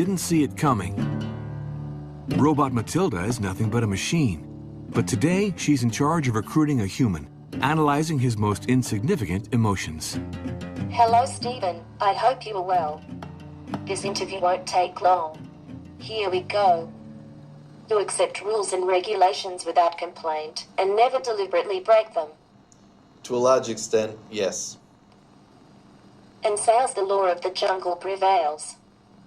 didn't see it coming. Robot Matilda is nothing but a machine. But today, she's in charge of recruiting a human, analyzing his most insignificant emotions. Hello, Stephen. I hope you are well. This interview won't take long. Here we go. You accept rules and regulations without complaint and never deliberately break them. To a large extent, yes. And sales, the law of the jungle prevails.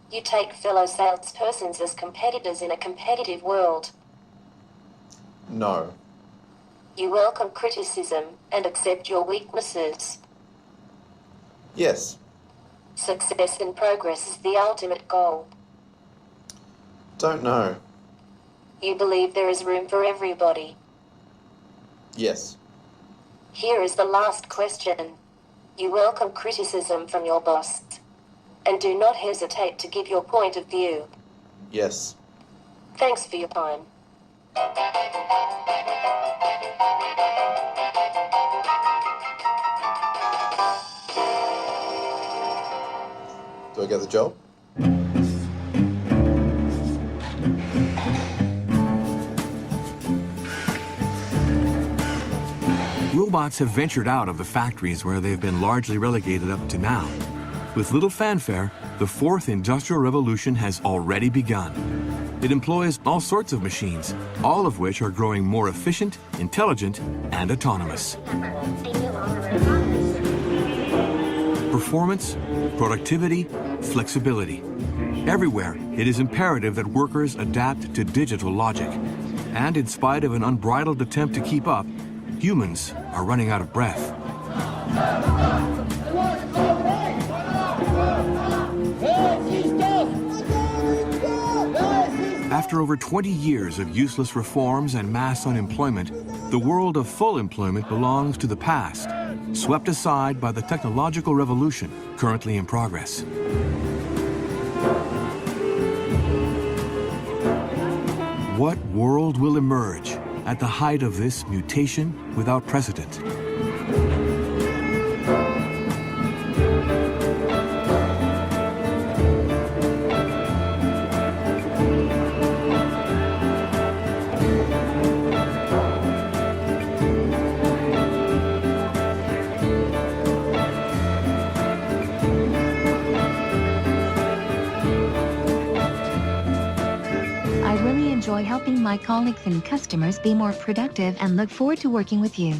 You take fellow salespersons as competitors in a competitive world. No. You welcome criticism and accept your weaknesses. Yes. Success and progress is the ultimate goal. Don't know. You believe there is room for everybody. Yes. Here is the last question. You welcome criticism from your boss. And do not hesitate to give your point of view. Yes. Thanks for your time. Do I get the job? Robots have ventured out of the factories where they've been largely relegated up to now. With little fanfare, the fourth industrial revolution has already begun. It employs all sorts of machines, all of which are growing more efficient, intelligent, and autonomous. Performance, productivity, flexibility. Everywhere, it is imperative that workers adapt to digital logic. And in spite of an unbridled attempt to keep up, humans are running out of breath. After over 20 years of useless reforms and mass unemployment, the world of full employment belongs to the past, swept aside by the technological revolution currently in progress. What world will emerge at the height of this mutation without precedent? Enjoy helping my colleagues and customers be more productive and look forward to working with you.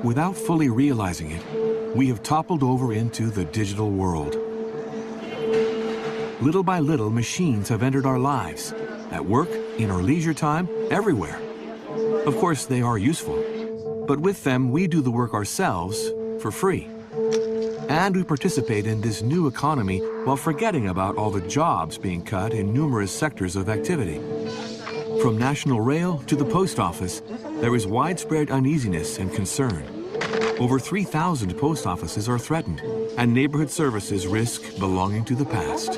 Without fully realizing it, we have toppled over into the digital world. Little by little, machines have entered our lives, at work, in our leisure time, everywhere. Of course, they are useful, but with them, we do the work ourselves for free. And we participate in this new economy while forgetting about all the jobs being cut in numerous sectors of activity. From national rail to the post office, there is widespread uneasiness and concern. Over 3,000 post offices are threatened, and neighborhood services risk belonging to the past.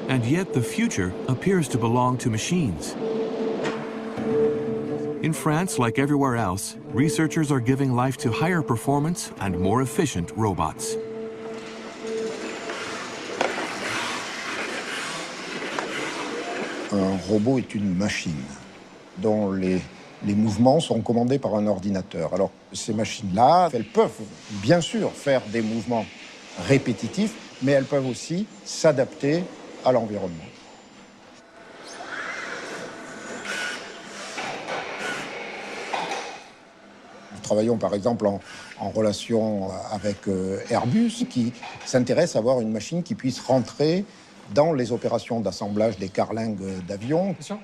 And yet the future appears to belong to machines. In France, like everywhere else, researchers are giving life to higher performance and more efficient robots. Un robot est une machine dont les mouvements sont commandés par un ordinateur. Alors, ces machines-là, elles peuvent bien sûr faire des mouvements répétitifs, mais elles peuvent aussi s'adapter à l'environnement. Nous travaillons par exemple en relation avec Airbus qui s'intéresse à avoir une machine qui puisse rentrer dans les opérations d'assemblage des carlingues d'avions. Bien sûr.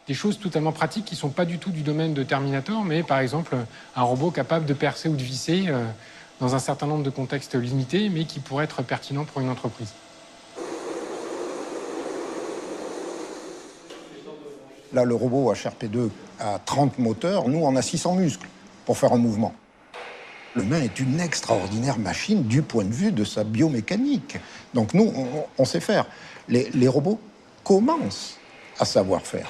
Des choses totalement pratiques qui ne sont pas du tout du domaine de Terminator, mais par exemple un robot capable de percer ou de visser dans un certain nombre de contextes limités, mais qui pourrait être pertinent pour une entreprise. Là, le robot HRP2 a 30 moteurs, nous, on a 600 muscles pour faire un mouvement. L'humain est une extraordinaire machine du point de vue de sa biomécanique. Donc nous, on sait faire. Les robots commencent à savoir faire.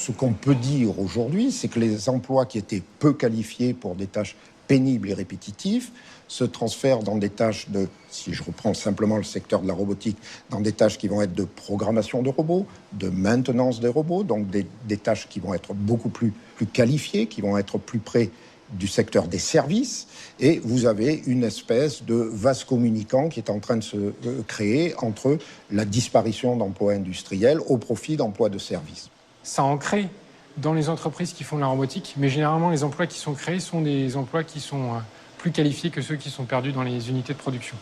Ce qu'on peut dire aujourd'hui, c'est que les emplois qui étaient peu qualifiés pour des tâches pénibles et répétitives se transfèrent dans des tâches de, si je reprends simplement le secteur de la robotique, dans des tâches qui vont être de programmation de robots, de maintenance des robots, donc des tâches qui vont être beaucoup plus qualifiées, qui vont être plus près du secteur des services. Et vous avez une espèce de vase communicant qui est en train de se créer entre la disparition d'emplois industriels au profit d'emplois de services. Ça en crée dans les entreprises qui font de la robotique, mais généralement les emplois qui sont créés sont des emplois qui sont plus qualifiés que ceux qui sont perdus dans les unités de production.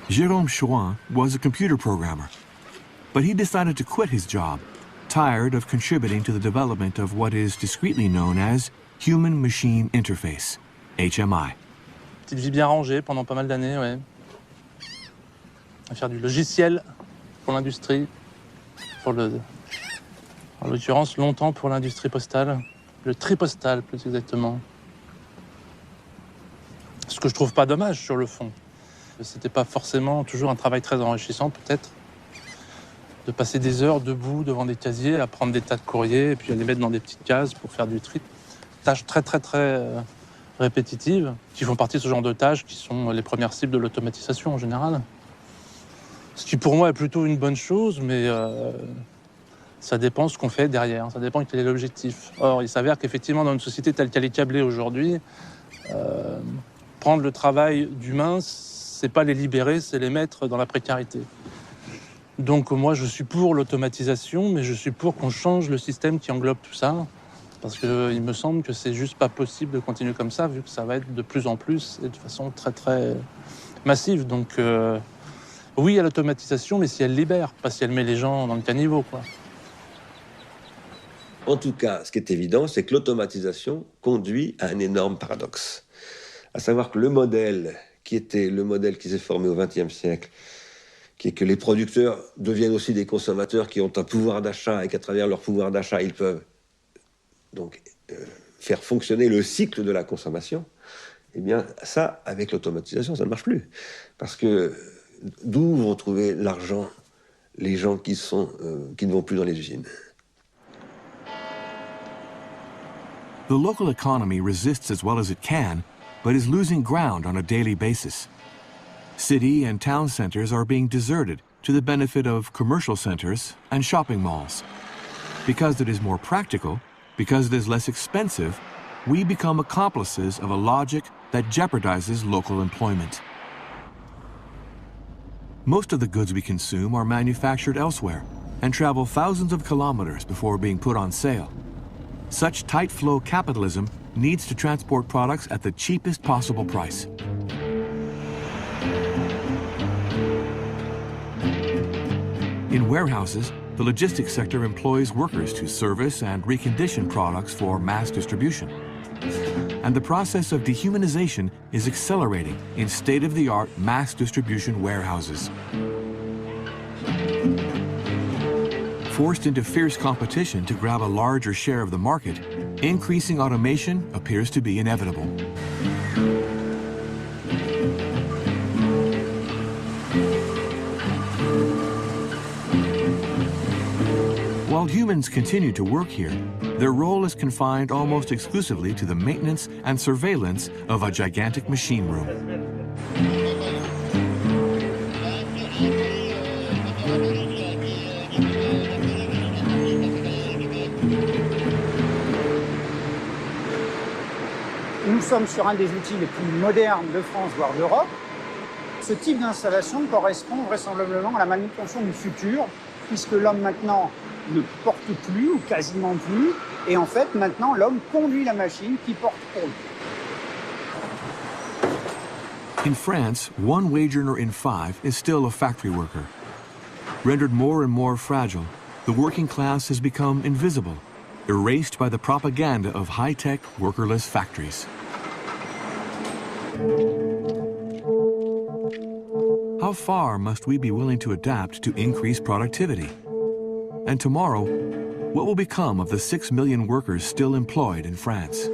Jérôme Chouin was a computer programmer, but he decided to quit his job, tired of contributing to the development of what is discreetly known as human-machine interface, HMI. Petite vie bien rangée pendant pas mal d'années, ouais. À faire du logiciel pour l'industrie, en l'occurrence longtemps pour l'industrie postale, le tri postal plus exactement. Ce que je trouve pas dommage sur le fond. C'était pas forcément toujours un travail très enrichissant peut-être, de passer des heures debout devant des casiers à prendre des tas de courriers et puis à les mettre dans des petites cases pour faire du tri. Tâches très répétitives qui font partie de ce genre de tâches qui sont les premières cibles de l'automatisation en général. Ce qui pour moi est plutôt une bonne chose, mais ça dépend ce qu'on fait derrière, ça dépend quel est l'objectif. Or, il s'avère qu'effectivement, dans une société telle qu'elle est câblée aujourd'hui, prendre le travail d'humain, c'est pas les libérer, c'est les mettre dans la précarité. Donc moi, je suis pour l'automatisation, mais je suis pour qu'on change le système qui englobe tout ça, parce qu'il me semble que c'est juste pas possible de continuer comme ça, vu que ça va être de plus en plus et de façon très massive. Donc oui à l'automatisation, mais si elle libère, pas si elle met les gens dans le caniveau, quoi. En tout cas, ce qui est évident, c'est que l'automatisation conduit à un énorme paradoxe. À savoir que le modèle qui était le modèle qui s'est formé au XXe siècle, qui est que les producteurs deviennent aussi des consommateurs qui ont un pouvoir d'achat et qu'à travers leur pouvoir d'achat, ils peuvent donc faire fonctionner le cycle de la consommation, eh bien ça, avec l'automatisation, ça ne marche plus. Parce que d'où vont trouver l'argent les gens qui ne vont plus dans les usines? The local economy resists as well as it can, but is losing ground on a daily basis. City and town centers are being deserted to the benefit of commercial centers and shopping malls. Because it is more practical, because it is less expensive, we become accomplices of a logic that jeopardizes local employment. Most of the goods we consume are manufactured elsewhere and travel thousands of kilometers before being put on sale. Such tight flow capitalism needs to transport products at the cheapest possible price. In warehouses, the logistics sector employs workers to service and recondition products for mass distribution. And the process of dehumanization is accelerating in state-of-the-art mass distribution warehouses. Forced into fierce competition to grab a larger share of the market, increasing automation appears to be inevitable. While humans continue to work here, their role is confined almost exclusively to the maintenance and surveillance of a gigantic machine room. Nous sommes sur un des outils les plus modernes de France, voire d'Europe. Ce type d'installation correspond vraisemblablement à la manutention du futur, puisque l'homme maintenant ne porte plus ou quasiment plus, et en fait maintenant l'homme conduit la machine qui porte pour lui. In France, 1 wage earner in 5 is still a factory worker. Rendered more and more fragile, the working class has become invisible, erased by the propaganda of high-tech, workerless factories. How far must we be willing to adapt to increase productivity? And tomorrow, what will become of the 6 million workers still employed in France?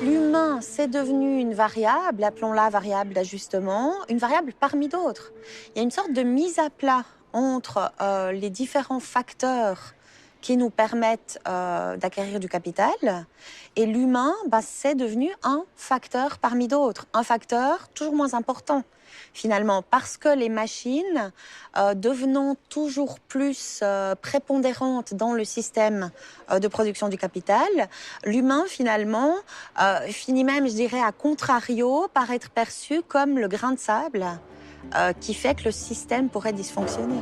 L'humain c'est devenu une variable, appelons-la variable d'ajustement, une variable parmi d'autres. Il y a une sorte de mise à plat entre les différents facteurs qui nous permettent d'acquérir du capital. Et l'humain, c'est devenu un facteur parmi d'autres. Un facteur toujours moins important, finalement, parce que les machines, devenant toujours plus prépondérantes dans le système de production du capital, l'humain, finalement, finit même, je dirais, à contrario, par être perçu comme le grain de sable qui fait que le système pourrait dysfonctionner.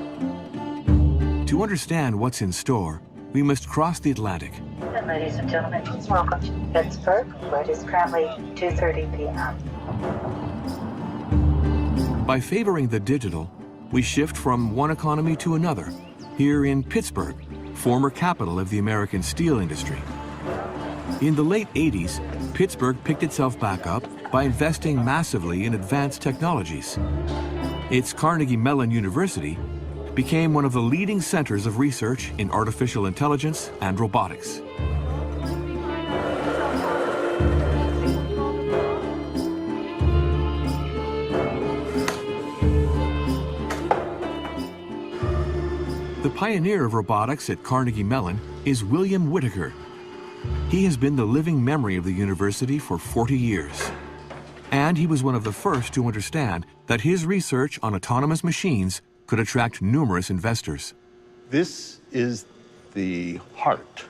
To understand what's in store, we must cross the Atlantic. Ladies and gentlemen, welcome to Pittsburgh, where it is currently 2:30 p.m. By favoring the digital, we shift from one economy to another, here in Pittsburgh, former capital of the American steel industry. In the late 80s, Pittsburgh picked itself back up by investing massively in advanced technologies. Its Carnegie Mellon University became one of the leading centers of research in artificial intelligence and robotics. The pioneer of robotics at Carnegie Mellon is William Whitaker. He has been the living memory of the university for 40 years. And he was one of the first to understand that his research on autonomous machines could attract numerous investors. This is the heart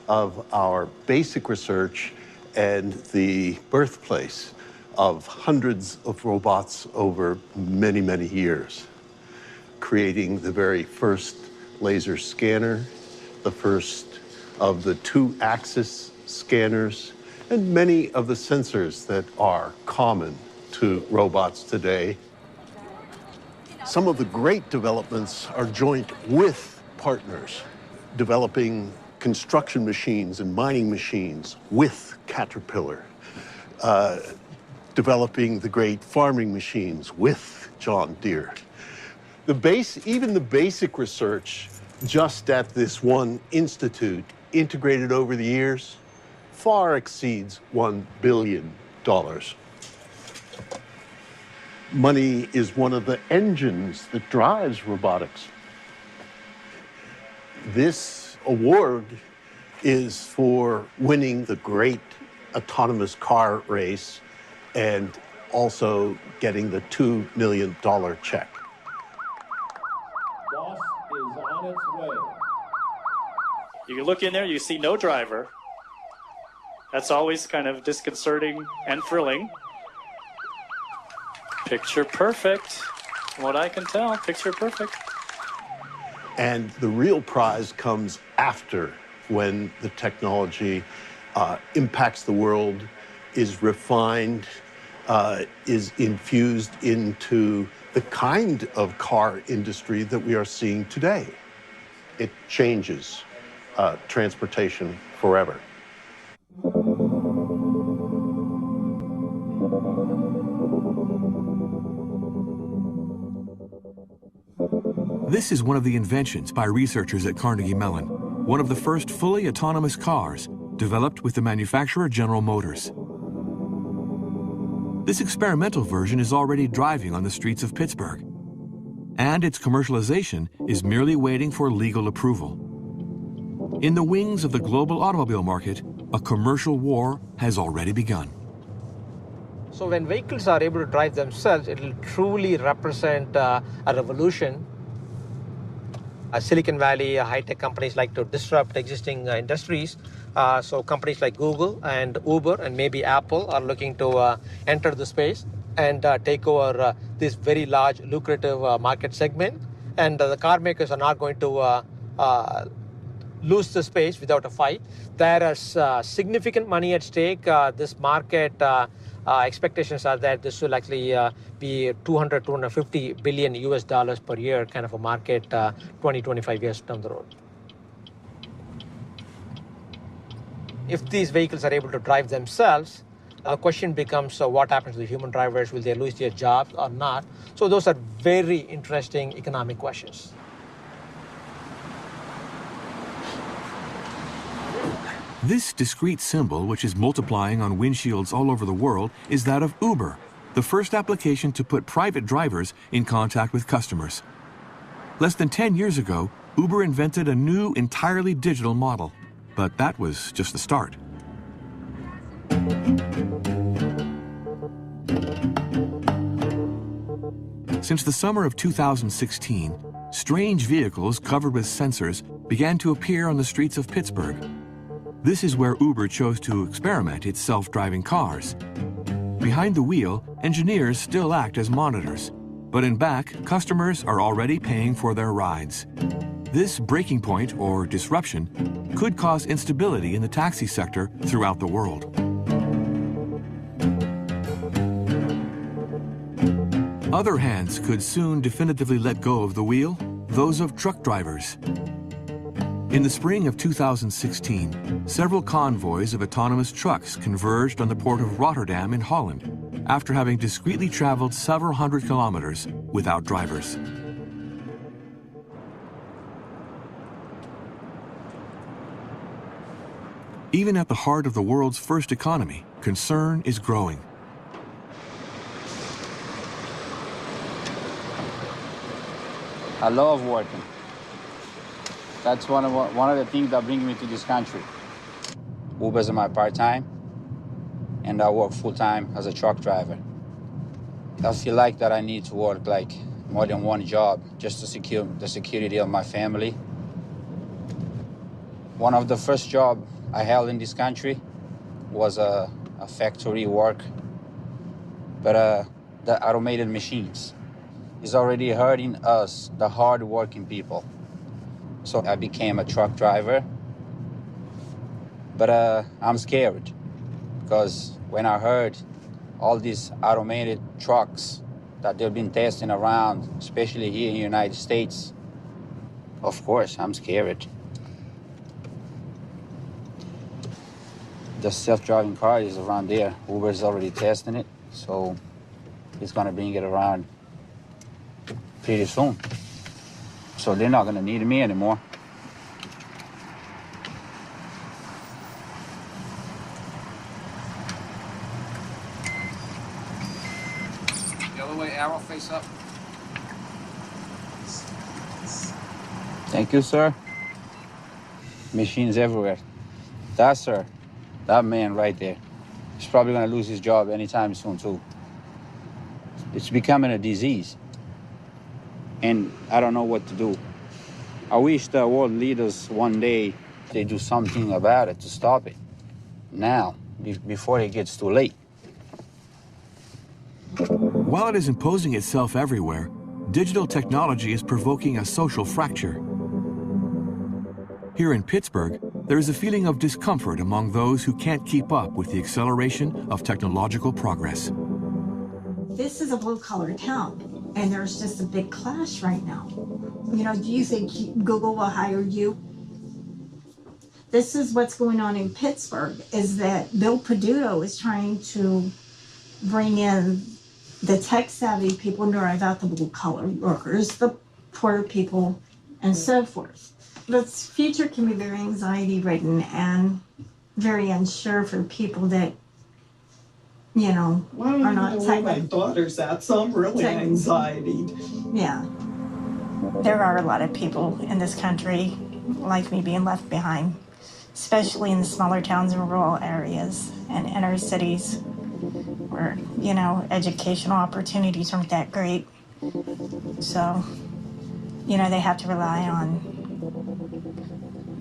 of our basic research and the birthplace of hundreds of robots over many, many years, creating the very first laser scanner, the first of the two-axis scanners, and many of the sensors that are common to robots today. Some of the great developments are joint with partners, developing construction machines and mining machines with Caterpillar, developing the great farming machines with John Deere. Even the basic research just at this one institute, integrated over the years, far exceeds $1 billion. Money is one of the engines that drives robotics. This award is for winning the great autonomous car race and also getting the $2 million check. Boss is on its way. You can look in there, you see no driver. That's always kind of disconcerting and thrilling. Picture perfect. From what I can tell, picture perfect. And the real prize comes after, when the technology impacts the world, is refined, is infused into the kind of car industry that we are seeing today. It changes transportation forever. This is one of the inventions by researchers at Carnegie Mellon, one of the first fully autonomous cars developed with the manufacturer General Motors. This experimental version is already driving on the streets of Pittsburgh, and its commercialization is merely waiting for legal approval. In the wings of the global automobile market, a commercial war has already begun. So when vehicles are able to drive themselves, it will truly represent a revolution. Silicon Valley, high-tech companies like to disrupt existing industries. So companies like Google and Uber and maybe Apple are looking to enter the space and take over this very large, lucrative market segment. And the car makers are not going to lose the space without a fight. There is significant money at stake. This market expectations are that this will actually be 250 billion US dollars per year kind of a market 20-25 years down the road. If these vehicles are able to drive themselves, the question becomes what happens to the human drivers? Will they lose their jobs or not? So those are very interesting economic questions. This discrete symbol, which is multiplying on windshields all over the world, is that of Uber, the first application to put private drivers in contact with customers. Less than 10 years ago, Uber invented a new, entirely digital model. But that was just the start. Since the summer of 2016, strange vehicles covered with sensors began to appear on the streets of Pittsburgh. This is where Uber chose to experiment its self-driving cars. Behind the wheel, engineers still act as monitors, but in back, customers are already paying for their rides. This breaking point, or disruption, could cause instability in the taxi sector throughout the world. Other hands could soon definitively let go of the wheel, those of truck drivers. In the spring of 2016, several convoys of autonomous trucks converged on the port of Rotterdam in Holland, after having discreetly traveled several hundred kilometers without drivers. Even at the heart of the world's first economy, concern is growing. I love working. That's one of the things that bring me to this country. Uber's my part-time, and I work full-time as a truck driver. I feel like that I need to work like more than one job just to secure the security of my family. One of the first jobs I held in this country was a factory work, but the automated machines is already hurting us, the hard-working people. So I became a truck driver, but I'm scared because when I heard all these automated trucks that they've been testing around, especially here in the United States, of course, I'm scared. The self-driving car is around there. Uber's already testing it, so it's gonna bring it around pretty soon. So they're not gonna need me anymore. The other way, arrow face up. Thank you, sir. Machines everywhere. That, sir, that man right there, he's probably gonna lose his job anytime soon, too. It's becoming a disease, and I don't know what to do. I wish the world leaders one day, they do something about it to stop it. Now, before it gets too late. While it is imposing itself everywhere, digital technology is provoking a social fracture. Here in Pittsburgh, there is a feeling of discomfort among those who can't keep up with the acceleration of technological progress. This is a blue-collar town, and there's just a big clash right now. You know, do you think Google will hire you? This is what's going on in Pittsburgh, is that Bill Peduto is trying to bring in the tech-savvy people and drive out the blue-collar workers, the poor people, and so forth. This future can be very anxiety-ridden and very unsure for people that, you know, are not where my daughter's at, so I'm really anxiety. Yeah. There are a lot of people in this country like me being left behind, especially in the smaller towns and rural areas and inner cities where, you know, educational opportunities aren't that great. So, you know, they have to rely on,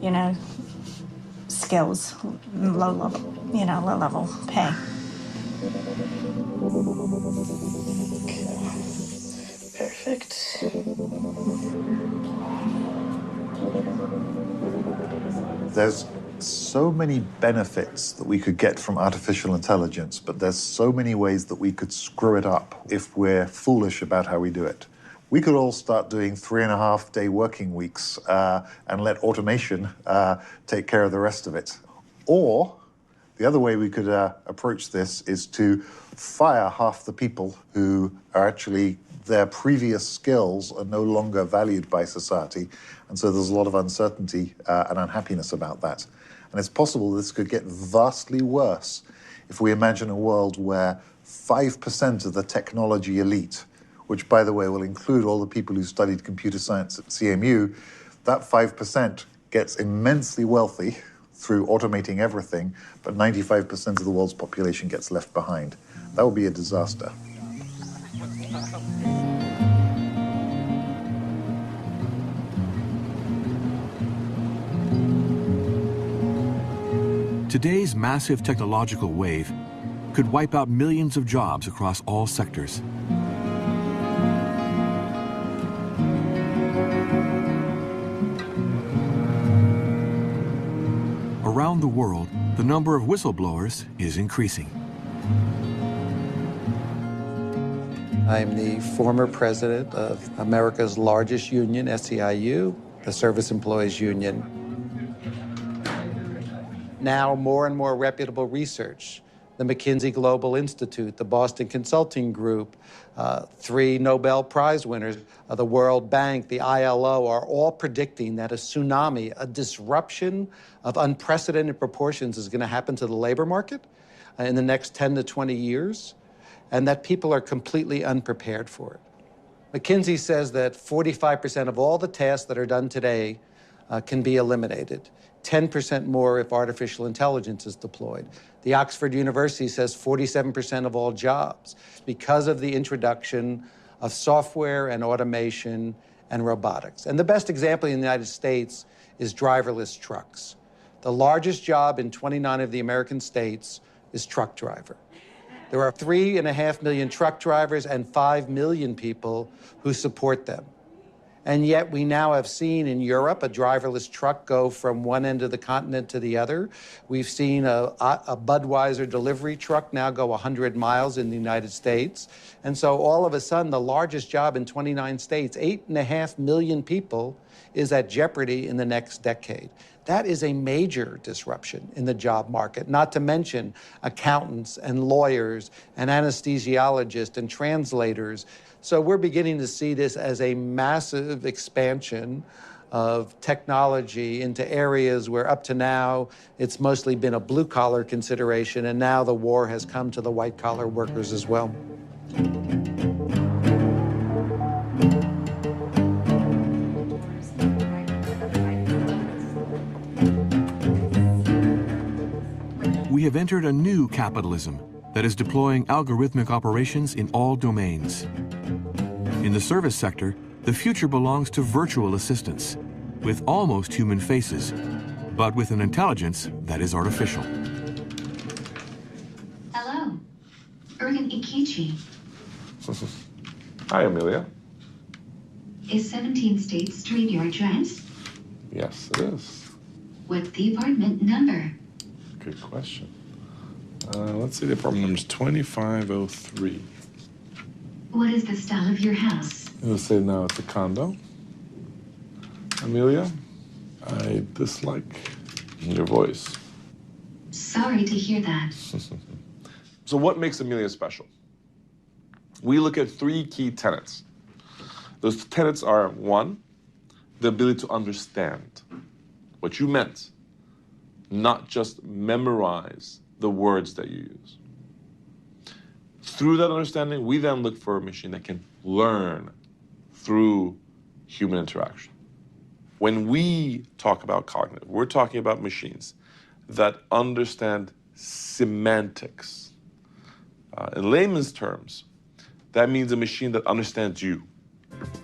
you know, skills, low level pay. Perfect. There's so many benefits that we could get from artificial intelligence, but there's so many ways that we could screw it up if we're foolish about how we do it. We could all start doing 3.5-day working weeks and let automation take care of the rest of it. Or the other way we could approach this is to fire half the people who are actually their previous skills are no longer valued by society, and so there's a lot of uncertainty and unhappiness about that. And it's possible this could get vastly worse if we imagine a world where 5% of the technology elite, which, by the way, will include all the people who studied computer science at CMU, that 5% gets immensely wealthy through automating everything, but 95% of the world's population gets left behind. That would be a disaster. Today's massive technological wave could wipe out millions of jobs across all sectors. Around the world, the number of whistleblowers is increasing. I'm the former president of America's largest union, SEIU, the Service Employees Union. Now, more and more reputable research, the McKinsey Global Institute, the Boston Consulting Group, 3 Nobel Prize winners, the World Bank, the ILO, are all predicting that a tsunami, a disruption of unprecedented proportions is going to happen to the labor market in the next 10 to 20 years, and that people are completely unprepared for it. McKinsey says that 45% of all the tasks that are done today can be eliminated. 10% more if artificial intelligence is deployed. The Oxford University says 47% of all jobs because of the introduction of software and automation and robotics. And the best example in the United States is driverless trucks. The largest job in 29 of the American states is truck driver. There are 3.5 million truck drivers and 5 million people who support them. And yet we now have seen in Europe a driverless truck go from one end of the continent to the other. We've seen a Budweiser delivery truck now go 100 miles in the United States. And so all of a sudden, the largest job in 29 states, 8.5 million people, is at jeopardy in the next decade. That is a major disruption in the job market, not to mention accountants and lawyers and anesthesiologists and translators. So we're beginning to see this as a massive expansion of technology into areas where up to now it's mostly been a blue-collar consideration, and now the war has come to the white-collar workers as well. We have entered a new capitalism that is deploying algorithmic operations in all domains. In the service sector, the future belongs to virtual assistants, with almost human faces, but with an intelligence that is artificial. Hello, Ergen Ikichi. Hi, Amelia. Is 17 State Street your address? Yes, it is. What's the apartment number? Good question. Let's see, the apartment number is 2503. What is the style of your house? It'll say now it's a condo. Amelia, I dislike your voice. Sorry to hear that. So what makes Amelia special? We look at 3 key tenets. Those tenets are, 1, the ability to understand what you meant, not just memorize the words that you use. Through that understanding, we then look for a machine that can learn through human interaction. When we talk about cognitive, we're talking about machines that understand semantics. In layman's terms, that means a machine that understands you.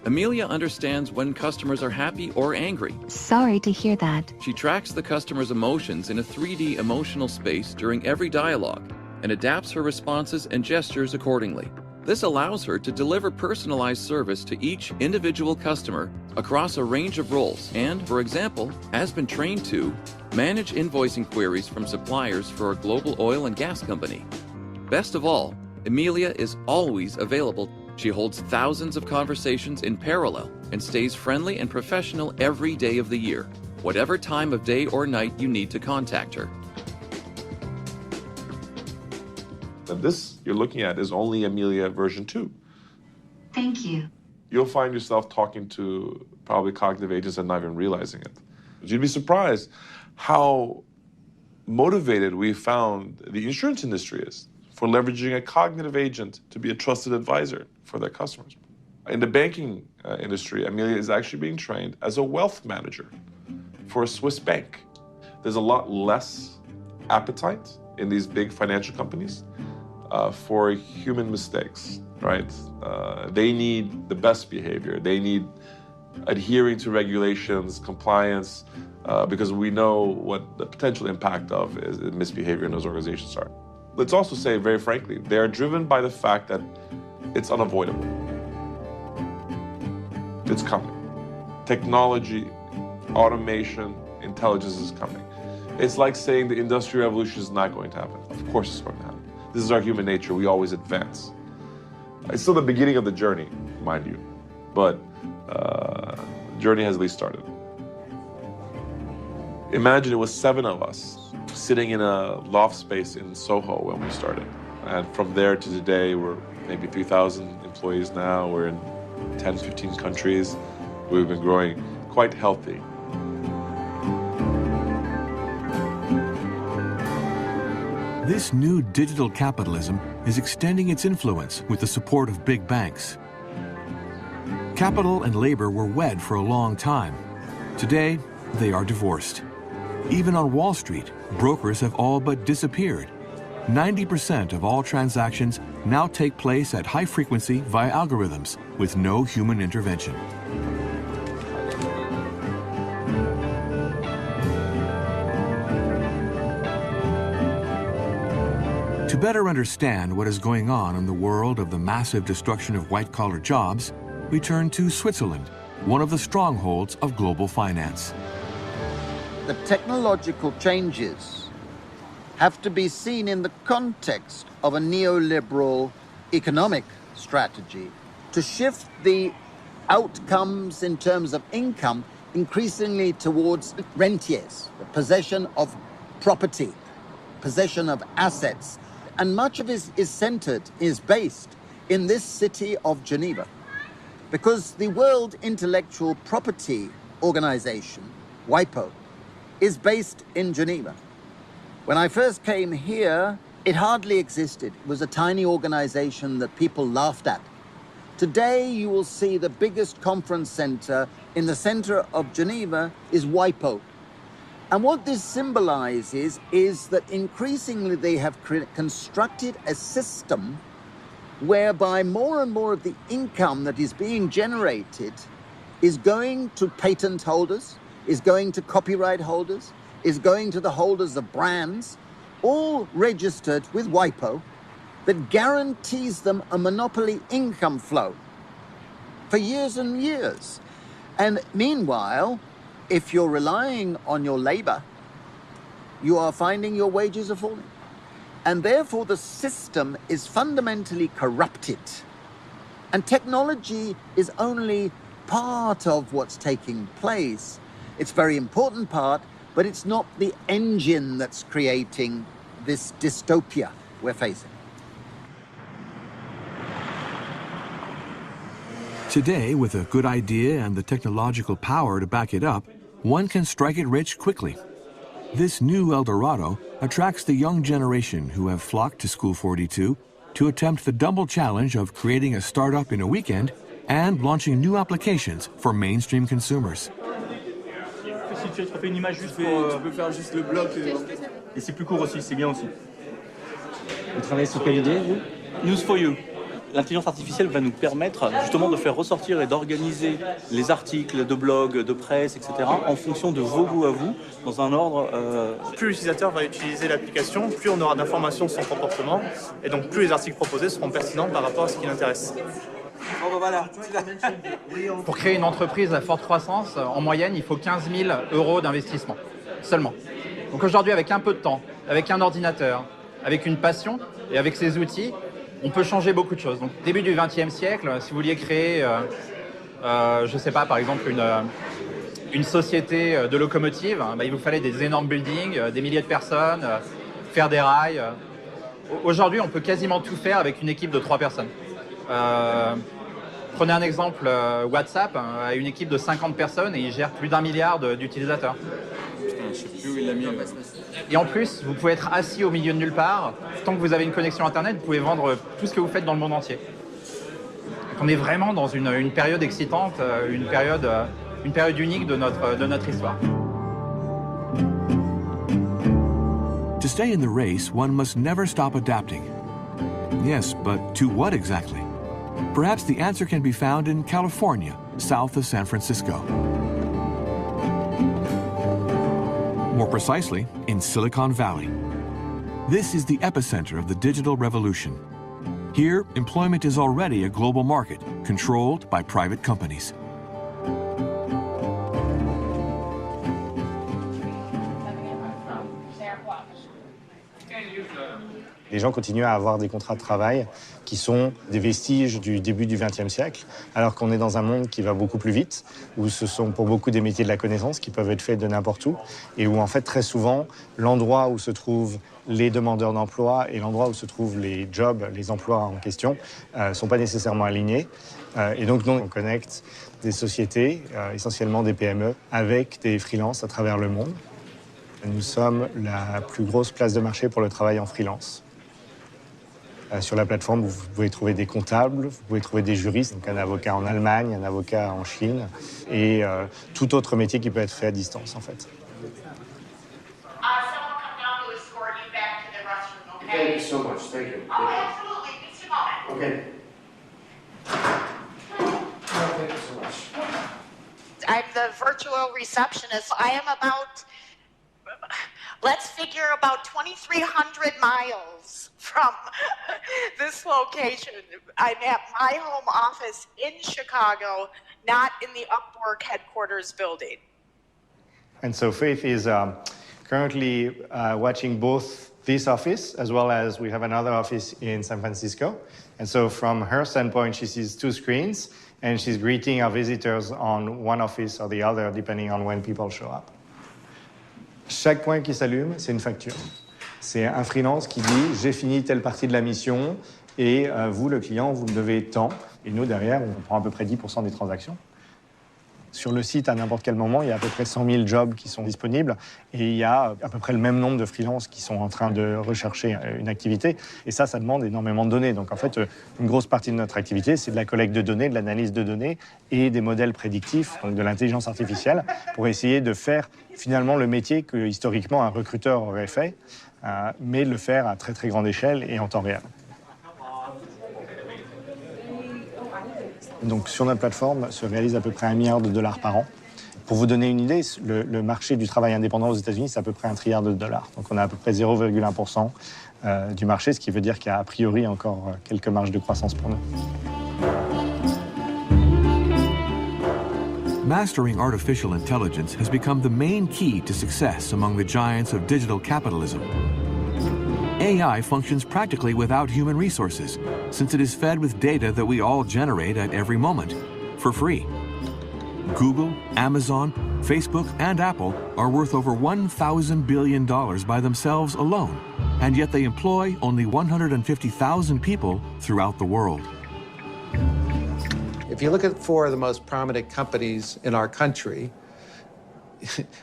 Amelia understands when customers are happy or angry. Sorry to hear that. She tracks the customer's emotions in a 3D emotional space during every dialogue and adapts her responses and gestures accordingly. This allows her to deliver personalized service to each individual customer across a range of roles and, for example, has been trained to manage invoicing queries from suppliers for a global oil and gas company. Best of all, Amelia is always available. She holds thousands of conversations in parallel and stays friendly and professional every day of the year, whatever time of day or night you need to contact her. And this you're looking at is only Amelia version 2. Thank you. You'll find yourself talking to probably cognitive agents and not even realizing it. You'd be surprised how motivated we found the insurance industry is for leveraging a cognitive agent to be a trusted advisor for their customers. In the banking industry, Amelia is actually being trained as a wealth manager for a Swiss bank. There's a lot less appetite in these big financial companies for human mistakes, right? They need the best behavior. They need adhering to regulations, compliance, because we know what the potential impact of misbehavior in those organizations are. Let's also say, very frankly, they are driven by the fact that it's unavoidable. It's coming. Technology, automation, intelligence is coming. It's like saying the Industrial Revolution is not going to happen. Of course it's going to happen. This is our human nature. We always advance. It's still the beginning of the journey, mind you, but the journey has at least started. Imagine it was 7 of us sitting in a loft space in Soho when we started. And from there to today, we're maybe 3,000 employees now. We're in 10, 15 countries. We've been growing quite healthy. This new digital capitalism is extending its influence with the support of big banks. Capital and labor were wed for a long time. Today, they are divorced. Even on Wall Street, brokers have all but disappeared. 90% of all transactions now take place at high frequency via algorithms with no human intervention. To better understand what is going on in the world of the massive destruction of white-collar jobs, we turn to Switzerland, one of the strongholds of global finance. The technological changes have to be seen in the context of a neoliberal economic strategy to shift the outcomes in terms of income increasingly towards rentiers, the possession of property, possession of assets. And much of it is centered, is based in this city of Geneva. Because the World Intellectual Property Organization, WIPO, is based in Geneva. When I first came here, it hardly existed. It was a tiny organization that people laughed at. Today, you will see the biggest conference center in the center of Geneva is WIPO. And what this symbolizes is that increasingly they have constructed a system whereby more and more of the income that is being generated is going to patent holders, is going to copyright holders, is going to the holders of brands, all registered with WIPO, that guarantees them a monopoly income flow for years and years. And meanwhile, if you're relying on your labor, you are finding your wages are falling. And therefore the system is fundamentally corrupted. And technology is only part of what's taking place. It's a very important part, but it's not the engine that's creating this dystopia we're facing. Today, with a good idea and the technological power to back it up, one can strike it rich quickly. This new El Dorado attracts the young generation who have flocked to School 42 to attempt the double challenge of creating a startup in a weekend and launching new applications for mainstream consumers. Si tu fais une image juste pour... Tu peux faire juste le bloc. Et c'est plus court aussi, c'est bien aussi. Vous travaillez sur quelle idée, vous? News for You. L'intelligence artificielle va nous permettre justement de faire ressortir et d'organiser les articles de blog, de presse, etc. en fonction de vos goûts à vous, dans un ordre... Plus l'utilisateur va utiliser l'application, plus on aura d'informations sur son comportement, et donc plus les articles proposés seront pertinents par rapport à ce qui l'intéresse. Pour créer une entreprise à forte croissance, en moyenne, il faut 15 000 € d'investissement, seulement. Donc aujourd'hui, avec un peu de temps, avec un ordinateur, avec une passion et avec ces outils, on peut changer beaucoup de choses. Donc, début du XXe siècle, si vous vouliez créer, je ne sais pas, par exemple, une société de locomotives, il vous fallait des énormes buildings, des milliers de personnes, faire des rails. Aujourd'hui, on peut quasiment tout faire avec une équipe de 3 personnes. Prenez un exemple, WhatsApp a une équipe de 50 personnes et il gère plus d'1 milliard d'utilisateurs. Putain, je sais plus où il l'a mis. Et en plus, vous pouvez être assis au milieu de nulle part. Tant que vous avez une connexion Internet, vous pouvez vendre tout ce que vous faites dans le monde entier. Donc on est vraiment dans une période excitante, une période unique de notre histoire. To stay in the race, one must never stop adapting. Yes, but to what exactly? Perhaps the answer can be found in California, south of San Francisco. More precisely, in Silicon Valley. This is the epicenter of the digital revolution. Here, employment is already a global market, controlled by private companies. Les gens continuent à avoir des contrats de travail qui sont des vestiges du début du XXe siècle, alors qu'on est dans un monde qui va beaucoup plus vite, où ce sont pour beaucoup des métiers de la connaissance qui peuvent être faits de n'importe où, et où en fait très souvent, l'endroit où se trouvent les demandeurs d'emploi et l'endroit où se trouvent les jobs, les emplois en question, ne sont pas nécessairement alignés. Et donc nous, on connecte des sociétés, essentiellement des PME, avec des freelances à travers le monde. Nous sommes la plus grosse place de marché pour le travail en freelance. Sur la plateforme, vous pouvez trouver des comptables, vous pouvez trouver des juristes, donc un avocat en Allemagne, un avocat en Chine, et tout autre métier qui peut être fait à distance, en fait. Thank you so much. Thank you. Oh, absolutely. Just a moment. Okay. Thank you so much. I'm the virtual receptionist. I am about, let's figure about 2,300 miles from this location. I'm at my home office in Chicago, not in the Upwork headquarters building. And so Faith is currently watching both this office, as well as we have another office in San Francisco. And so from her standpoint, she sees two screens, and she's greeting our visitors on one office or the other, depending on when people show up. Chaque point qui s'allume, c'est une facture. C'est un freelance qui dit « j'ai fini telle partie de la mission, et vous, le client, vous me devez tant ». Et nous, derrière, on prend à peu près 10% des transactions. Sur le site, à n'importe quel moment, il y a à peu près 100 000 jobs qui sont disponibles et il y a à peu près le même nombre de freelances qui sont en train de rechercher une activité. Et ça demande énormément de données. Donc en fait, une grosse partie de notre activité, c'est de la collecte de données, de l'analyse de données et des modèles prédictifs, donc de l'intelligence artificielle, pour essayer de faire finalement le métier que historiquement un recruteur aurait fait, mais le faire à très très grande échelle et en temps réel. Donc sur notre plateforme se réalise à peu près $1 milliard par an. Pour vous donner une idée, le marché du travail indépendant aux États-Unis, c'est à peu près $1 trillion. Donc on a à peu près 0,1% du marché, ce qui veut dire qu'il y a a priori encore quelques marges de croissance pour nous. Mastering artificial intelligence has become the main key to success among the giants of digital capitalism. AI functions practically without human resources, since it is fed with data that we all generate at every moment, for free. Google, Amazon, Facebook, and Apple are worth over $1,000 billion by themselves alone, and yet they employ only 150,000 people throughout the world. If you look at 4 of the most prominent companies in our country,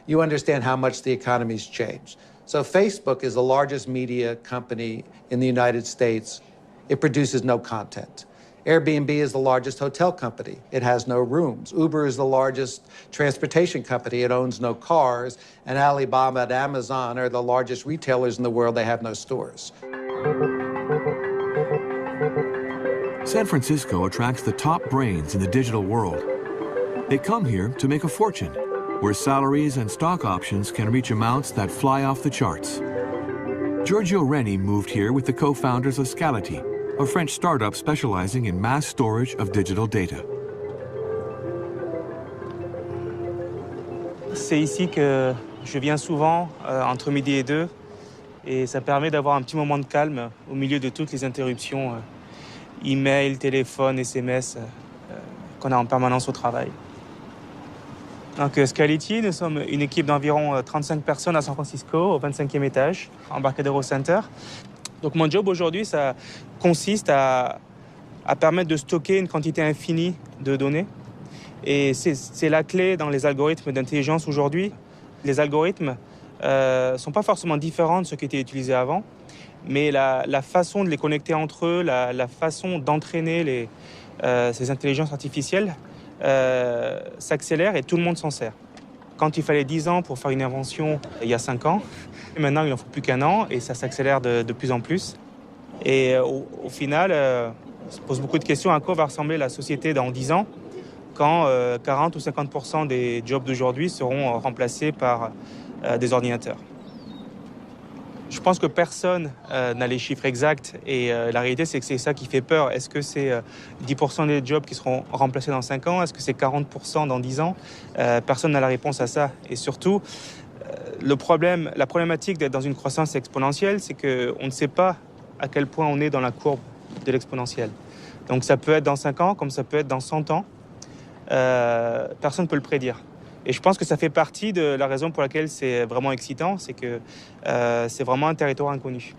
you understand how much the economy's changed. So Facebook is the largest media company in the United States. It produces no content. Airbnb is the largest hotel company. It has no rooms. Uber is the largest transportation company. It owns no cars. And Alibaba and Amazon are the largest retailers in the world. They have no stores. San Francisco attracts the top brains in the digital world. They come here to make a fortune, where salaries and stock options can reach amounts that fly off the charts. Giorgio Reni moved here with the co-founders of Scality, a French startup specializing in mass storage of digital data. C'est ici que je viens souvent, entre midi et 2, et ça permet d'avoir un petit moment de calme au milieu de toutes les interruptions, email, téléphone, SMS, qu'on a en permanence au travail. Donc, Scality, nous sommes une équipe d'environ 35 personnes à San Francisco, au 25e étage, Embarcadero Center. Donc, mon job aujourd'hui, ça consiste à à permettre de stocker une quantité infinie de données. Et c'est la clé dans les algorithmes d'intelligence aujourd'hui. Les algorithmes ne sont pas forcément différents de ceux qui étaient utilisés avant, mais la façon de les connecter entre eux, la façon d'entraîner ces intelligences artificielles s'accélère et tout le monde s'en sert. Quand il fallait 10 ans pour faire une invention il y a 5 ans, maintenant il n'en faut plus qu'un an et ça s'accélère de plus en plus. Et au final, on se pose beaucoup de questions à quoi va ressembler la société dans 10 ans quand 40 ou 50% des jobs d'aujourd'hui seront remplacés par des ordinateurs. Je pense que personne n'a les chiffres exacts et la réalité c'est que c'est ça qui fait peur. Est-ce que c'est 10% des jobs qui seront remplacés dans 5 ans? Est-ce que c'est 40% dans 10 ans? Personne n'a la réponse à ça. Et surtout, la problématique d'être dans une croissance exponentielle, c'est qu'on ne sait pas à quel point on est dans la courbe de l'exponentielle. Donc ça peut être dans 5 ans comme ça peut être dans 100 ans. Personne ne peut le prédire. Et je pense que ça fait partie de la raison pour laquelle c'est vraiment excitant, c'est que c'est vraiment un territoire inconnu.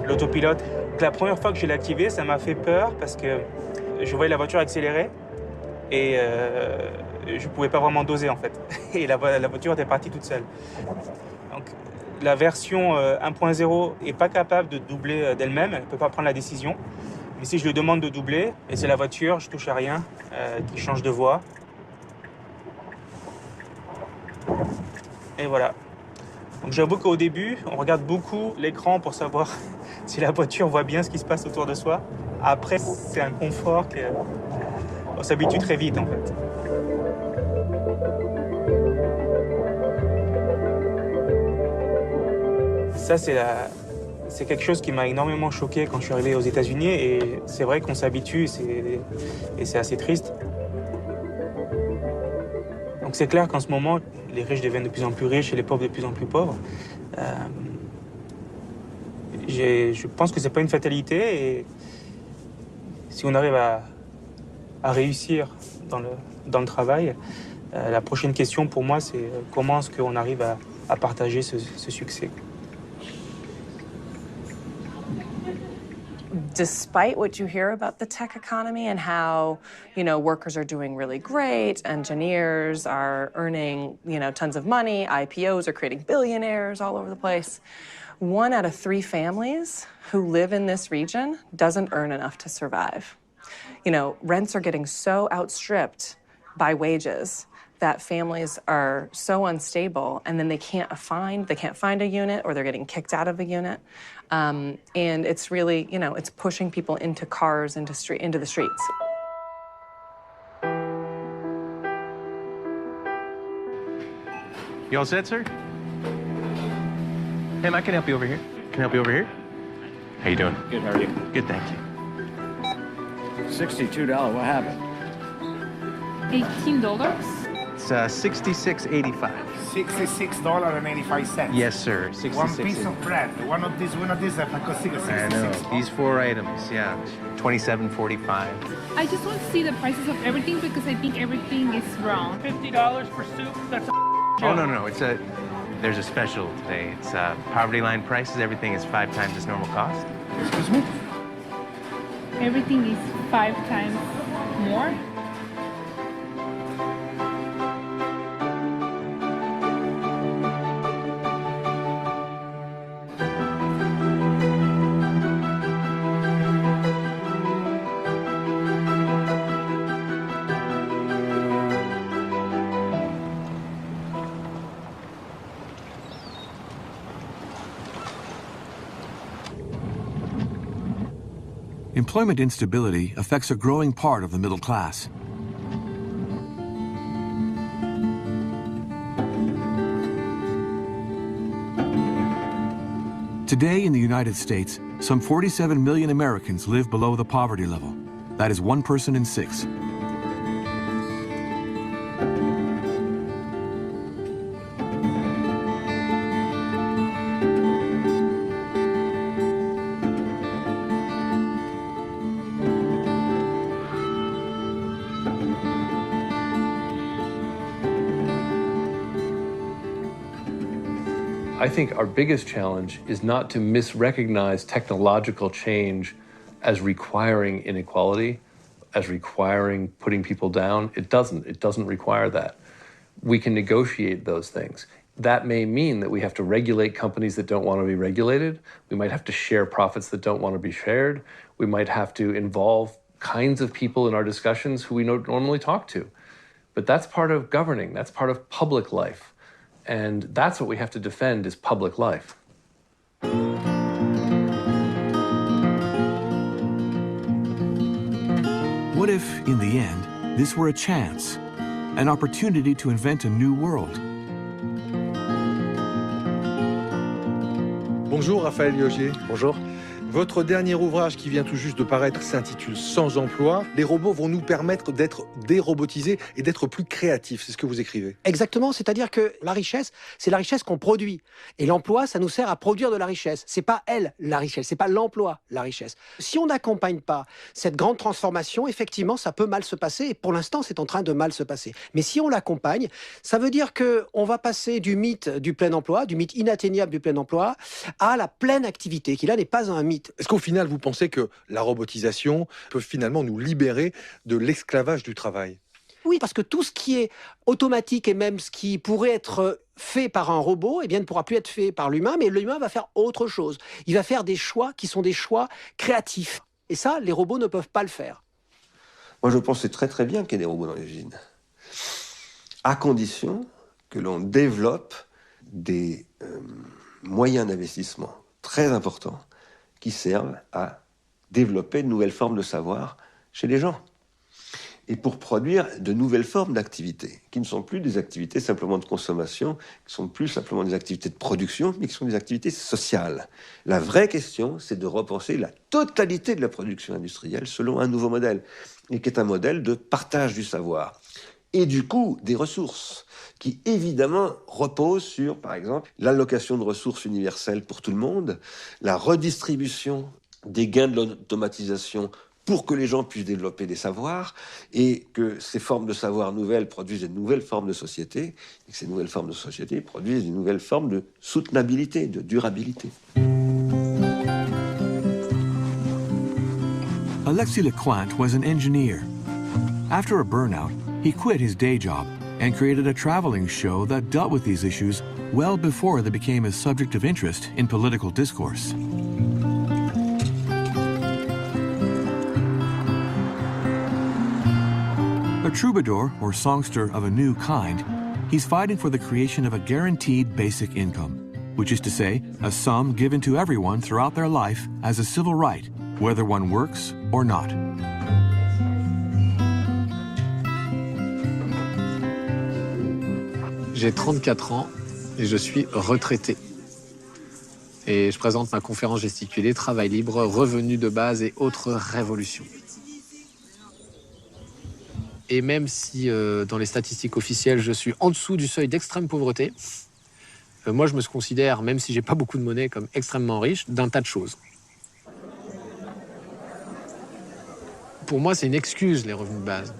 L'autopilote, la première fois que je l'ai activé, ça m'a fait peur parce que je voyais la voiture accélérer et je ne pouvais pas vraiment doser en fait. Et la voiture était partie toute seule. Donc, la version 1.0 n'est pas capable de doubler d'elle-même, elle ne peut pas prendre la décision. Mais si je lui demande de doubler, et c'est la voiture, je touche à rien, qui change de voie. Et voilà. Donc j'avoue qu'au début, on regarde beaucoup l'écran pour savoir si la voiture voit bien ce qui se passe autour de soi. Après, c'est un confort qu'on s'habitue très vite en fait. Ça, c'est quelque chose qui m'a énormément choqué quand je suis arrivé aux États-Unis et c'est vrai qu'on s'habitue et c'est assez triste. Donc c'est clair qu'en ce moment, les riches deviennent de plus en plus riches et les pauvres de plus en plus pauvres. Je pense que c'est pas une fatalité et si on arrive à réussir dans le travail, la prochaine question pour moi, c'est comment est-ce qu'on arrive à partager ce succès. Despite what you hear about the tech economy and how, workers are doing really great, engineers are earning, tons of money, IPOs are creating billionaires all over the place, 1 out of 3 families who live in this region doesn't earn enough to survive. Rents are getting so outstripped by wages that families are so unstable and then they can't find a unit or they're getting kicked out of a unit. And it's really, it's pushing people into cars, into the streets. You all set, sir? Hey, I can help you over here. Can I help you over here? How you doing? Good, how are you? Good, thank you. $62, what happened? $18? It's $66.85. $66.85. Yes, sir. 66. One piece of bread. One of these, that cost $66. I know. These 4 items, yeah. $27.45. I just want to see the prices of everything because I think everything is wrong. $50 for soup? That's a Oh, no. There's a special today. It's poverty line prices. Everything is 5 times its normal cost. Excuse me? Everything is 5 times more? Employment instability affects a growing part of the middle class. Today in the United States, some 47 million Americans live below the poverty level. That is 1 person in 6. I think our biggest challenge is not to misrecognize technological change as requiring inequality, as requiring putting people down. It doesn't require that. We can negotiate those things. That may mean that we have to regulate companies that don't want to be regulated. We might have to share profits that don't want to be shared. We might have to involve kinds of people in our discussions who we don't normally talk to. But that's part of governing. That's part of public life. And that's what we have to defend is public life. What if, in the end, this were a chance, an opportunity to invent a new world? Bonjour Raphaël Liogier. Bonjour. Votre dernier ouvrage qui vient tout juste de paraître s'intitule « Sans emploi ». Les robots vont nous permettre d'être dérobotisés et d'être plus créatifs. C'est ce que vous écrivez. Exactement, c'est-à-dire que la richesse, c'est la richesse qu'on produit. Et l'emploi, ça nous sert à produire de la richesse. C'est pas elle, la richesse, c'est pas l'emploi, la richesse. Si on n'accompagne pas cette grande transformation, effectivement, ça peut mal se passer. Et pour l'instant, c'est en train de mal se passer. Mais si on l'accompagne, ça veut dire qu'on va passer du mythe du plein emploi, du mythe inatteignable du plein emploi, à la pleine activité, qui là n'est pas un mythe. Est-ce qu'au final, vous pensez que la robotisation peut finalement nous libérer de l'esclavage du travail ? Oui, parce que tout ce qui est automatique et même ce qui pourrait être fait par un robot, eh bien, ne pourra plus être fait par l'humain, mais l'humain va faire autre chose. Il va faire des choix qui sont des choix créatifs. Et ça, les robots ne peuvent pas le faire. Moi, je pense que c'est très très bien qu'il y ait des robots dans les usines. À condition que l'on développe des moyens d'investissement très importants qui servent à développer de nouvelles formes de savoir chez les gens. Et pour produire de nouvelles formes d'activités, qui ne sont plus des activités simplement de consommation, qui sont plus simplement des activités de production, mais qui sont des activités sociales. La vraie question, c'est de repenser la totalité de la production industrielle selon un nouveau modèle, et qui est un modèle de partage du savoir. Et du coup, des ressources, qui évidemment reposent sur, par exemple, l'allocation de ressources universelles pour tout le monde, la redistribution des gains de l'automatisation pour que les gens puissent développer des savoirs et que ces formes de savoir nouvelles produisent de nouvelles formes de société et que ces nouvelles formes de société produisent de nouvelles formes de soutenabilité, de durabilité. Alexis Lecointe was an engineer. After a burnout, he quit his day job and created a traveling show that dealt with these issues well before they became a subject of interest in political discourse. A troubadour or songster of a new kind, he's fighting for the creation of a guaranteed basic income, which is to say, a sum given to everyone throughout their life as a civil right, whether one works or not. J'ai 34 ans et je suis retraité. Et je présente ma conférence gesticulée « Travail libre, revenus de base et autres révolutions ». Et même si dans les statistiques officielles, je suis en dessous du seuil d'extrême pauvreté, moi je me considère, même si j'ai pas beaucoup de monnaie, comme extrêmement riche d'un tas de choses. Pour moi, c'est une excuse, les revenus de base.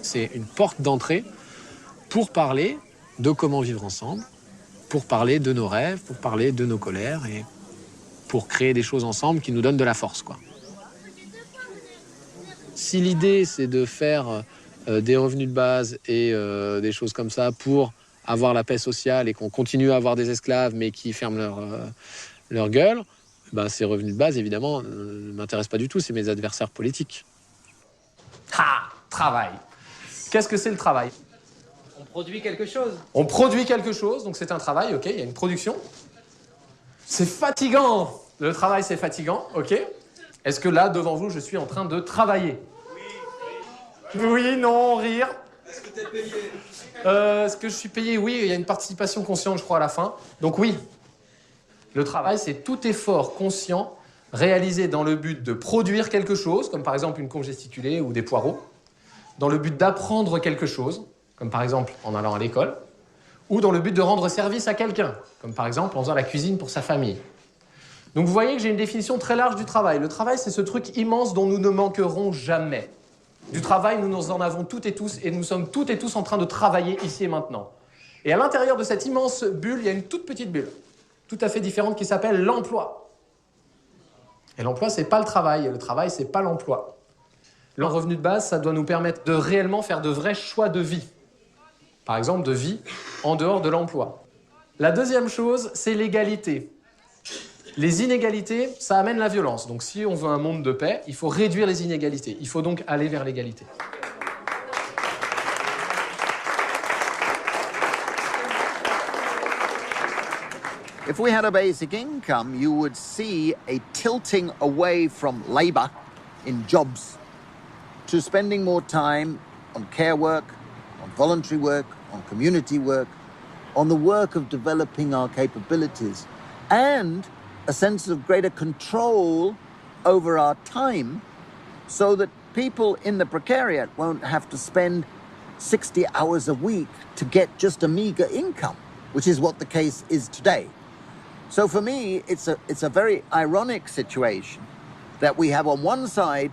C'est une porte d'entrée pour parler de comment vivre ensemble, pour parler de nos rêves, pour parler de nos colères et pour créer des choses ensemble qui nous donnent de la force, quoi. Si l'idée, c'est de faire des revenus de base et des choses comme ça pour avoir la paix sociale et qu'on continue à avoir des esclaves mais qui ferment leur gueule, ben, ces revenus de base, évidemment, ne m'intéressent pas du tout. C'est mes adversaires politiques. Ah, travail. Qu'est-ce que c'est le travail ? On produit quelque chose. On produit quelque chose, donc c'est un travail, ok, il y a une production. C'est fatigant. Le travail, c'est fatigant, ok. Est-ce que là, devant vous, je suis en train de travailler ? Oui, non, rire. Est-ce que tu es payé ? Est-ce que je suis payé ? Oui, il y a une participation consciente, je crois, à la fin. Donc oui. Le travail, c'est tout effort conscient réalisé dans le but de produire quelque chose, comme par exemple une conche gesticulée ou des poireaux, dans le but d'apprendre quelque chose, comme par exemple en allant à l'école, ou dans le but de rendre service à quelqu'un, comme par exemple en faisant la cuisine pour sa famille. Donc vous voyez que j'ai une définition très large du travail. Le travail, c'est ce truc immense dont nous ne manquerons jamais. Du travail, nous en avons toutes et tous, et nous sommes toutes et tous en train de travailler ici et maintenant. Et à l'intérieur de cette immense bulle, il y a une toute petite bulle, tout à fait différente, qui s'appelle l'emploi. Et l'emploi, c'est pas le travail. Et le travail, c'est pas l'emploi. Le revenu de base, ça doit nous permettre de réellement faire de vrais choix de vie. Par exemple, de vie en dehors de l'emploi. La deuxième chose, c'est l'égalité. Les inégalités, ça amène la violence. Donc si on veut un monde de paix, il faut réduire les inégalités. Il faut donc aller vers l'égalité. If we had a basic income, you would see a tilting away from labor in jobs to spending more time on care work, on voluntary work, on community work, on the work of developing our capabilities, and a sense of greater control over our time so that people in the precariat won't have to spend 60 hours a week to get just a meager income, which is what the case is today. So for me, it's a very ironic situation that we have on one side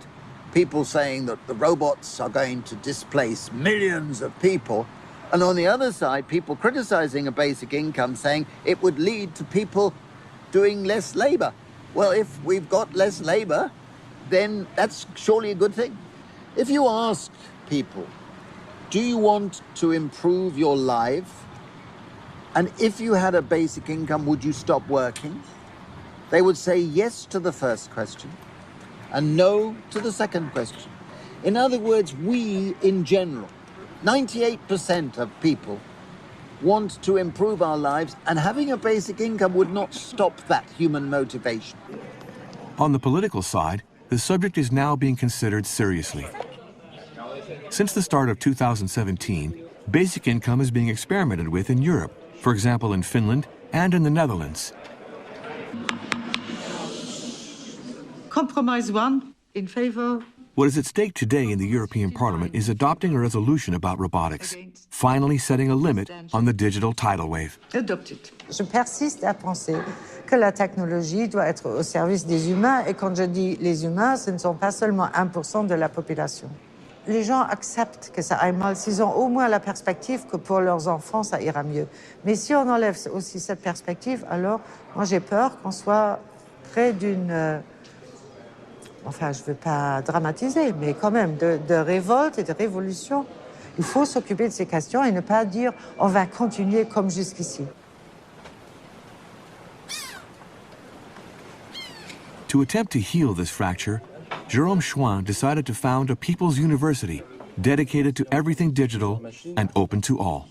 people saying that the robots are going to displace millions of people, and on the other side, people criticizing a basic income saying it would lead to people doing less labor. Well, if we've got less labor, then that's surely a good thing. If you ask people, do you want to improve your life? And if you had a basic income, would you stop working? They would say yes to the first question and no to the second question. In other words, we in general, 98% of people want to improve our lives, and having a basic income would not stop that human motivation. On the political side, the subject is now being considered seriously. Since the start of 2017, basic income is being experimented with in Europe, for example in Finland and in the Netherlands. Compromise 1, in favor. What is at stake today in the European Parliament is adopting a resolution about robotics, finally setting a limit on the digital tidal wave. Adopted. Je persiste à penser que la technologie doit être au service des humains, et quand je dis les humains, ce ne sont pas seulement 1% de la population. Les gens acceptent que ça aille mal s'ils ont au moins la perspective que pour leurs enfants, ça ira mieux. Mais si on enlève aussi cette perspective, alors moi j'ai peur qu'on soit près d'une... Enfin, je ne veux pas dramatiser, mais quand même, de révolte et de révolution. Il faut s'occuper de ces questions et ne pas dire « on va continuer comme jusqu'ici ». To attempt to heal this fracture, Jérôme Chouin decided to found a people's university dedicated to everything digital and open to all.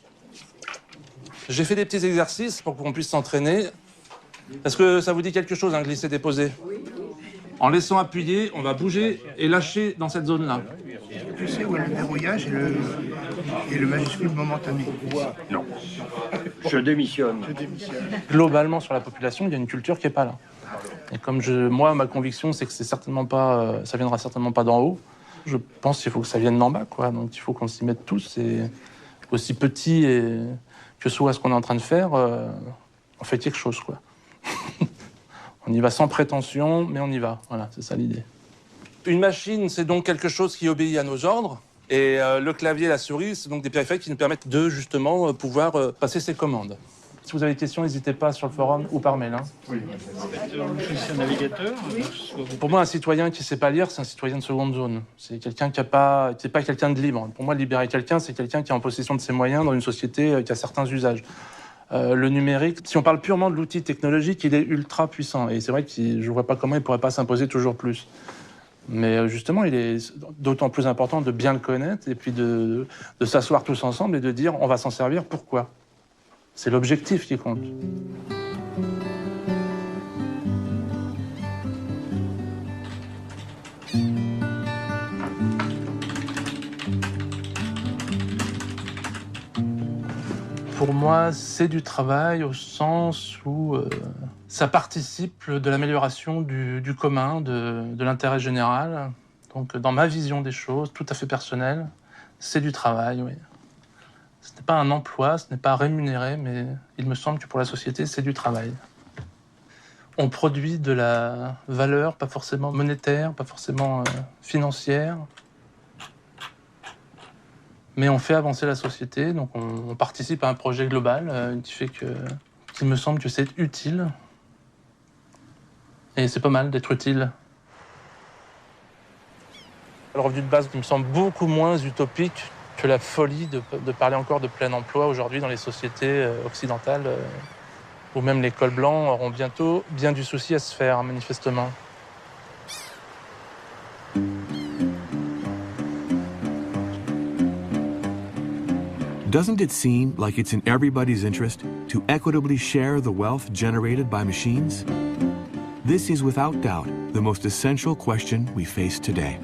J'ai fait des petits exercices pour qu'on puisse s'entraîner. Est-ce que ça vous dit quelque chose, hein, glisser-déposer? En laissant appuyer, on va bouger et lâcher dans cette zone-là. Tu sais où est le verrouillage et le majuscule momentané? Non. Je démissionne. Globalement, sur la population, il y a une culture qui n'est pas là. Et comme moi, ma conviction, c'est que c'est certainement pas, ça viendra certainement pas d'en haut. Je pense qu'il faut que ça vienne d'en bas, quoi. Donc il faut qu'on s'y mette tous. Et aussi petit que soit ce qu'on est en train de faire, on fait quelque chose, quoi. On y va sans prétention, mais on y va. Voilà, c'est ça l'idée. Une machine, c'est donc quelque chose qui obéit à nos ordres. Et le clavier et la souris, c'est donc des périphériques qui nous permettent de, justement, pouvoir passer ces commandes. Si vous avez des questions, n'hésitez pas sur le forum ou par mail. Hein. Oui. C'est un navigateur. Pour moi, un citoyen qui ne sait pas lire, c'est un citoyen de seconde zone. C'est quelqu'un qui n'est pas quelqu'un de libre. Pour moi, libérer quelqu'un, c'est quelqu'un qui est en possession de ses moyens dans une société qui a certains usages. Le numérique, si on parle purement de l'outil technologique, il est ultra puissant. Et c'est vrai que je ne vois pas comment il ne pourrait pas s'imposer toujours plus. Mais justement, il est d'autant plus important de bien le connaître et puis de s'asseoir tous ensemble et de dire on va s'en servir, pourquoi? C'est l'objectif qui compte. Pour moi, c'est du travail au sens où ça participe de l'amélioration du commun, de l'intérêt général. Donc, dans ma vision des choses, tout à fait personnelle, c'est du travail, oui. Ce n'est pas un emploi, ce n'est pas rémunéré, mais il me semble que pour la société, c'est du travail. On produit de la valeur, pas forcément monétaire, pas forcément financière, Mais on fait avancer la société, donc on participe à un projet global qui fait qu'il me semble que c'est utile. Et c'est pas mal d'être utile. Le revenu de base qui me semble beaucoup moins utopique que la folie de parler encore de plein emploi aujourd'hui dans les sociétés occidentales, où même les cols blancs auront bientôt bien du souci à se faire, manifestement. Doesn't it seem like it's in everybody's interest to equitably share the wealth generated by machines? This is without doubt the most essential question we face today.